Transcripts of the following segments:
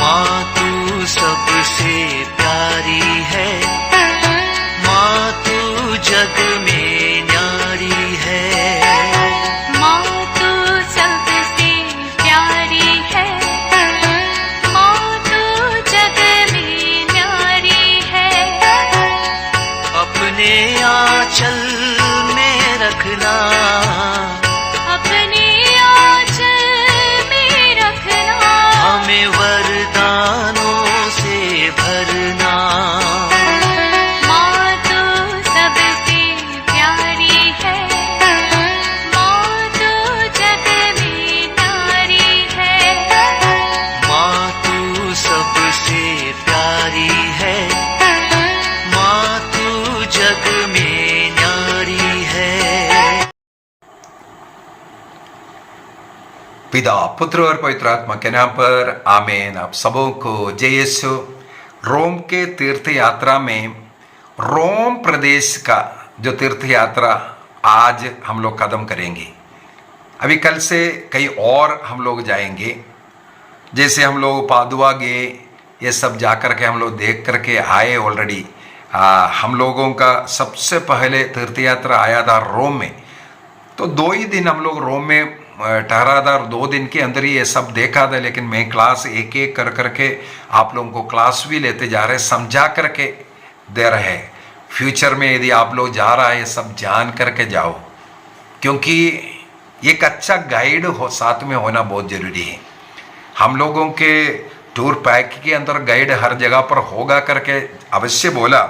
माँ तू सबसे प्यारी है, माँ तू जग में न्यारी है। माँ तू सबसे प्यारी है, माँ तू जग में न्यारी है। अपने आंचल में रखना, अपने आंचल में रखना, हमें वरदानों से भरना। माँ तू सबसे प्यारी है, माँ तू जग में न्यारी है। माँ तू सबसे प्यारी है, माँ तू जग में न्यारी है। पिता, पुत्र और पवित्र आत्मा के नाम पर आमीन। आप सबों को जय यीशु। रोम के तीर्थ यात्रा में रोम प्रदेश का जो तीर्थ यात्रा आज हम लोग कदम करेंगे। अभी कल से कहीं और हम लोग जाएंगे। जैसे हम लोग पादुआ गए, ये सब जा कर के हम लोग देख करके आए ऑलरेडी। हम लोगों का सबसे पहले तीर्थ यात्रा आया था रोम में। तो 2 ही दिन हम लोग रोम में ठहरा था और 2 दिन के अंदर ही ये सब देखा था। लेकिन मैं क्लास एक एक कर करके आप लोगों को क्लास भी लेते जा रहे, समझा करके दे रहे हैं। फ्यूचर में यदि आप लोग जा रहा है, ये सब जान करके जाओ, क्योंकि एक अच्छा गाइड हो साथ में होना बहुत ज़रूरी है। हम लोगों के टूर पैक के अंदर गाइड हर जगह पर होगा करके अवश्य बोला,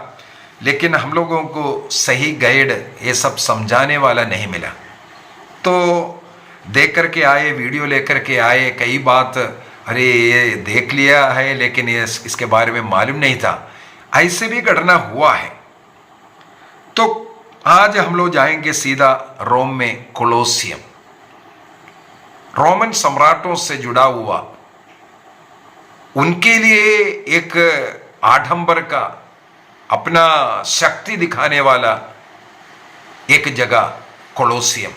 लेकिन हम लोगों को सही गाइड ये सब समझाने वाला नहीं मिला। तो देख करके आए, वीडियो लेकर के आए, कई बात अरे ये देख लिया है लेकिन ये इसके बारे में मालूम नहीं था। ऐसे भी घटना हुआ है। तो आज हम लोग जाएंगे सीधा रोम में कोलोसियम। रोमन सम्राटों से जुड़ा हुआ, उनके लिए एक आडंबर का अपना शक्ति दिखाने वाला एक जगह कोलोसियम।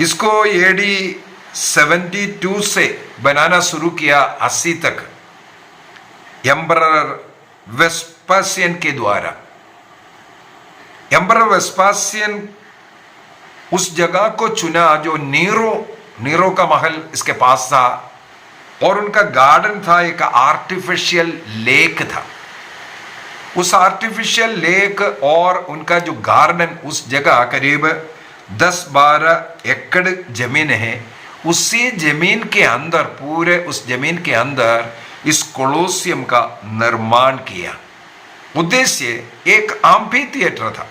इसको एडी 72 से बनाना शुरू किया 80 तक एम्परर वेस्पासियन के द्वारा। एम्परर वेस्पासियन उस जगह को चुना जो नीरो का महल इसके पास था, और उनका गार्डन था, एक आर्टिफिशियल लेक था। उस आर्टिफिशियल लेक और उनका जो गार्डन, उस जगह करीब 10-12 एकड़ जमीन है। उसी जमीन के अंदर, पूरे उस जमीन के अंदर इस कोलोसियम का निर्माण किया। उद्देश्य एक आम्फी थिएटर था।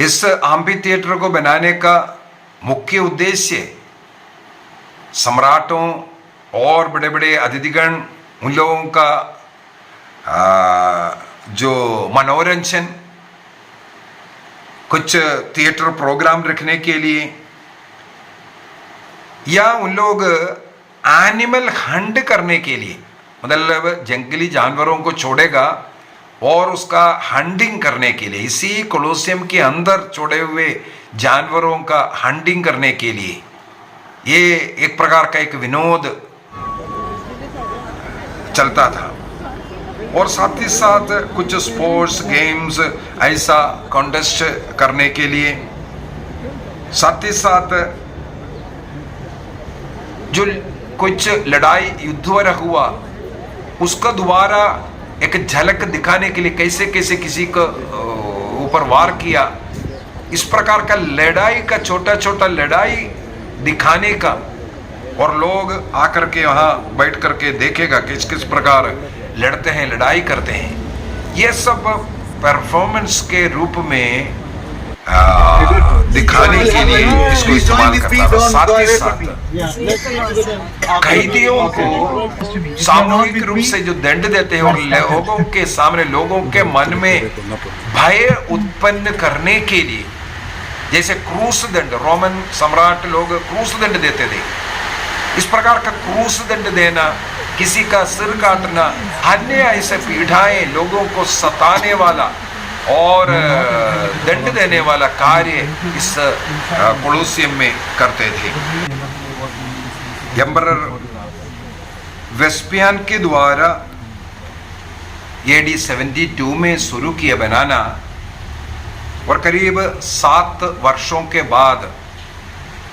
इस आम्फी थिएटर को बनाने का मुख्य उद्देश्य सम्राटों और बड़े बड़े अतिथिगण, उन लोगों का जो मनोरंजन, कुछ थिएटर प्रोग्राम रखने के लिए, या उन लोग एनिमल हंट करने के लिए, मतलब जंगली जानवरों को छोड़ेगा और उसका हंटिंग करने के लिए, इसी कोलोसियम के अंदर छोड़े हुए जानवरों का हंटिंग करने के लिए, ये एक प्रकार का एक विनोद चलता था। और साथ ही साथ कुछ स्पोर्ट्स गेम्स ऐसा कॉन्टेस्ट करने के लिए, साथ ही साथ जो कुछ लड़ाई युद्ध वगैरह हुआ उसका दोबारा एक झलक दिखाने के लिए, कैसे कैसे किसी को ऊपर वार किया, इस प्रकार का लड़ाई का छोटा छोटा लड़ाई दिखाने का, और लोग आकर के वहाँ बैठ करके देखेगा किस किस प्रकार लड़ते हैं, लड़ाई करते हैं। ये सब परफॉर्मेंस के रूप में दिखाने के लिए इसको इस्तेमाल करता था। साथ ही साथ कैदियों को सामूहिक रूप से जो दंड देते हैं और लोगों के सामने, लोगों के मन में भय उत्पन्न करने के लिए, जैसे क्रूस दंड, रोमन सम्राट लोग क्रूस दंड देते थे, इस प्रकार का क्रूस दंड देना, किसी का सिर काटना, अन्य ऐसे पीड़ाएं, लोगों को सताने वाला और दंड देने वाला कार्य इस कोलोसियम में करते थे। एम्परर वेस्पियन के द्वारा AD 72 में शुरू किया बनाना और करीब 7 वर्षों के बाद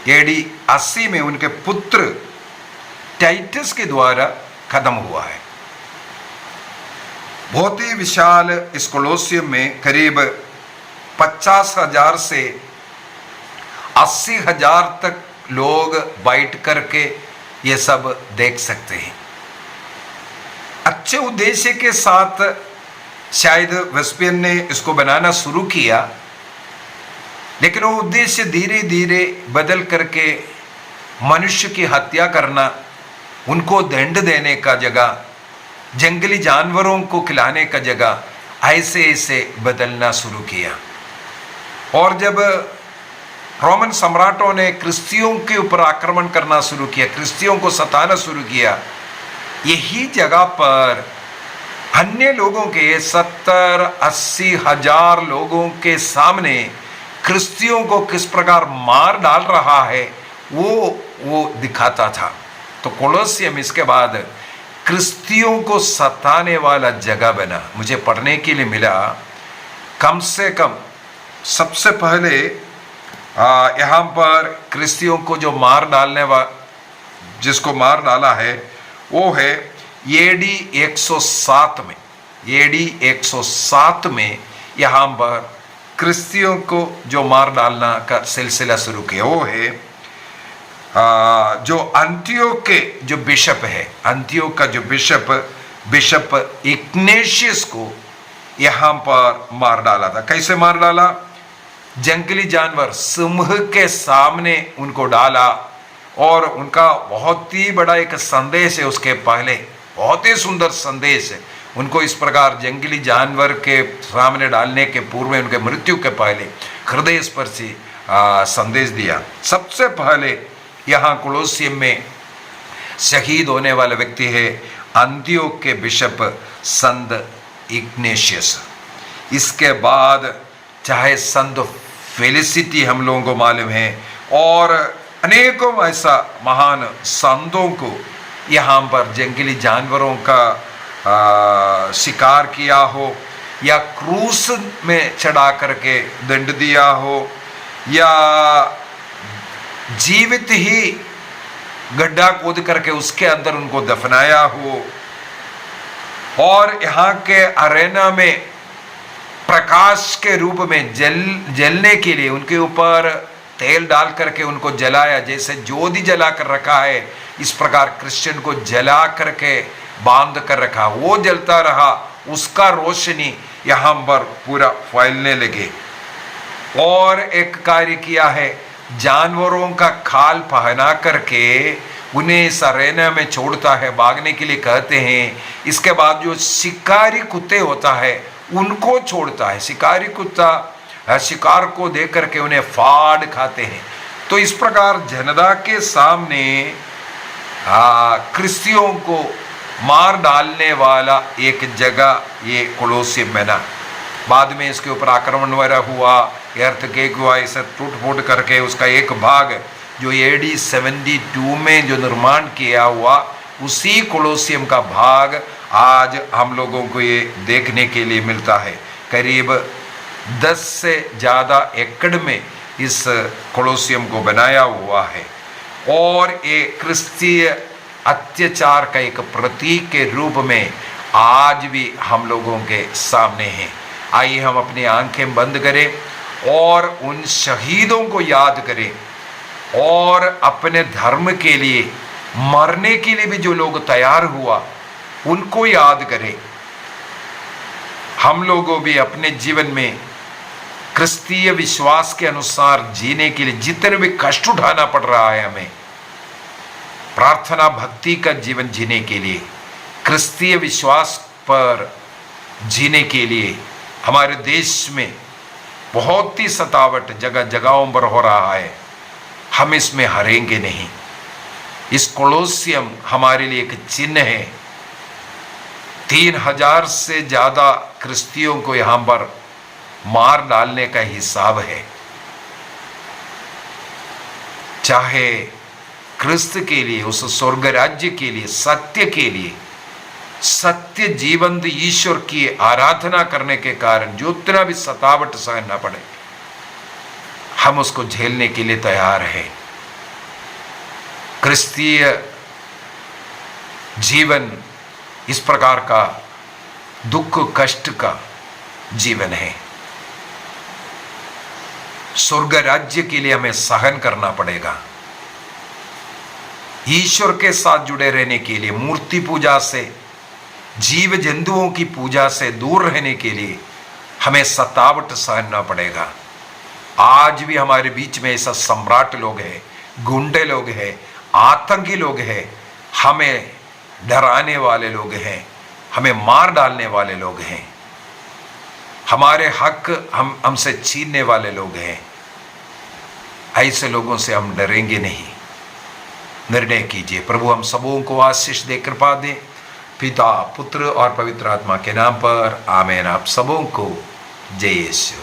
AD 80 में उनके पुत्र टाइटस के द्वारा खत्म हुआ है। बहुत ही विशाल इस कोलोसियम में करीब 50,000 से 80,000 तक लोग बैठ करके ये सब देख सकते हैं। अच्छे उद्देश्य के साथ शायद वेस्पियन ने इसको बनाना शुरू किया, लेकिन वो उद्देश्य धीरे धीरे बदल करके मनुष्य की हत्या करना, उनको दंड देने का जगह, जंगली जानवरों को खिलाने का जगह, ऐसे ऐसे बदलना शुरू किया। और जब रोमन सम्राटों ने क्रिश्चियों के ऊपर आक्रमण करना शुरू किया, क्रिश्चियों को सताना शुरू किया, यही जगह पर अन्य लोगों के 70-80 हजार लोगों के सामने क्रिश्चियों को किस प्रकार मार डाल रहा है वो दिखाता था। तो कोलोसियम इसके बाद क्रिश्चियों को सताने वाला जगह बना। मुझे पढ़ने के लिए मिला, कम से कम सबसे पहले यहाँ पर क्रिश्चियों को जो मार डालने जिसको मार डाला है वो है AD 107 में। AD 107 में यहाँ पर क्रिश्चियों को जो मार डालना का सिलसिला शुरू किया, वो है जो अंतियोक के जो बिशप है, अंतियोक का जो बिशप इग्नेशियस को यहाँ पर मार डाला था। कैसे मार डाला? जंगली जानवर सिंह के सामने उनको डाला, और उनका बहुत ही बड़ा एक संदेश है उसके पहले, बहुत ही सुंदर संदेश है। उनको इस प्रकार जंगली जानवर के सामने डालने के पूर्व में, उनके मृत्यु के पहले हृदय स्पर्शी संदेश दिया। सबसे पहले यहाँ कोलोसियम में शहीद होने वाला व्यक्ति है अंतियोक के बिशप संत इग्नेशियस। इसके बाद चाहे संत फेलिसिटी हम लोगों को मालूम है, और अनेकों ऐसा महान संतों को यहाँ पर जंगली जानवरों का शिकार किया हो, या क्रूस में चढ़ा करके दंड दिया हो, या जीवित ही गड्ढा खोद करके उसके अंदर उनको दफनाया हो, और यहाँ के अरेना में प्रकाश के रूप में जलने के लिए उनके ऊपर तेल डाल करके उनको जलाया। जैसे ज्योति जला कर रखा है, इस प्रकार क्रिश्चियन को जला करके बांध कर रखा, वो जलता रहा, उसका रोशनी यहाँ पर पूरा फैलने लगे। और एक कार्य किया है, जानवरों का खाल पहना करके उन्हें सरेना में छोड़ता है, भागने के लिए कहते हैं। इसके बाद जो शिकारी कुत्ते होता है उनको छोड़ता है। शिकारी कुत्ता शिकार को देख करके उन्हें फाड़ खाते हैं। तो इस प्रकार जनता के सामने क्रिश्चियों को मार डालने वाला एक जगह ये कोलोसियम बना। बाद में इसके ऊपर आक्रमण वगैरह हुआ, अर्थक्वेक हुआ, इसे टूट फूट करके उसका एक भाग जो AD 72 में जो निर्माण किया हुआ, उसी कोलोसियम का भाग आज हम लोगों को ये देखने के लिए मिलता है। करीब 10 से ज़्यादा एकड़ में इस कोलोसियम को बनाया हुआ है, और ये क्रिस्तीय अत्याचार का एक प्रतीक के रूप में आज भी हम लोगों के सामने है। आइए हम अपनी आंखें बंद करें और उन शहीदों को याद करें, और अपने धर्म के लिए मरने के लिए भी जो लोग तैयार हुआ उनको याद करें। हम लोगों भी अपने जीवन में क्रिस्तीय विश्वास के अनुसार जीने के लिए जितने भी कष्ट उठाना पड़ रहा है, हमें प्रार्थना भक्ति का जीवन जीने के लिए, क्रिस्तीय विश्वास पर जीने के लिए, हमारे देश में बहुत ही सतावट जगह जगहों पर हो रहा है, हम इसमें हारेंगे नहीं। इस कोलोसियम हमारे लिए एक चिन्ह है। 3000 से ज़्यादा क्रिस्तियों को यहाँ पर मार डालने का हिसाब है। चाहे क्रिस्त के लिए, उस स्वर्ग राज्य के लिए, सत्य के लिए, सत्य जीवंत ईश्वर की आराधना करने के कारण जो उतना भी सतावट सहना पड़े, हम उसको झेलने के लिए तैयार हैं। क्रिस्तीय जीवन इस प्रकार का दुख कष्ट का जीवन है। स्वर्ग राज्य के लिए हमें सहन करना पड़ेगा। ईश्वर के साथ जुड़े रहने के लिए, मूर्ति पूजा से, जीव जंतुओं की पूजा से दूर रहने के लिए हमें सतावट सहना पड़ेगा। आज भी हमारे बीच में ऐसा सम्राट लोग हैं, गुंडे लोग हैं, आतंकी लोग हैं, हमें डराने वाले लोग हैं, हमें मार डालने वाले लोग हैं, हमारे हक हमसे छीनने वाले लोग हैं। ऐसे लोगों से हम डरेंगे नहीं। निर्णय कीजिए। प्रभु हम सबों को आशीष दे, कृपा दे, पिता पुत्र और पवित्र आत्मा के नाम पर आमीन। आप सबों को जय यीशु।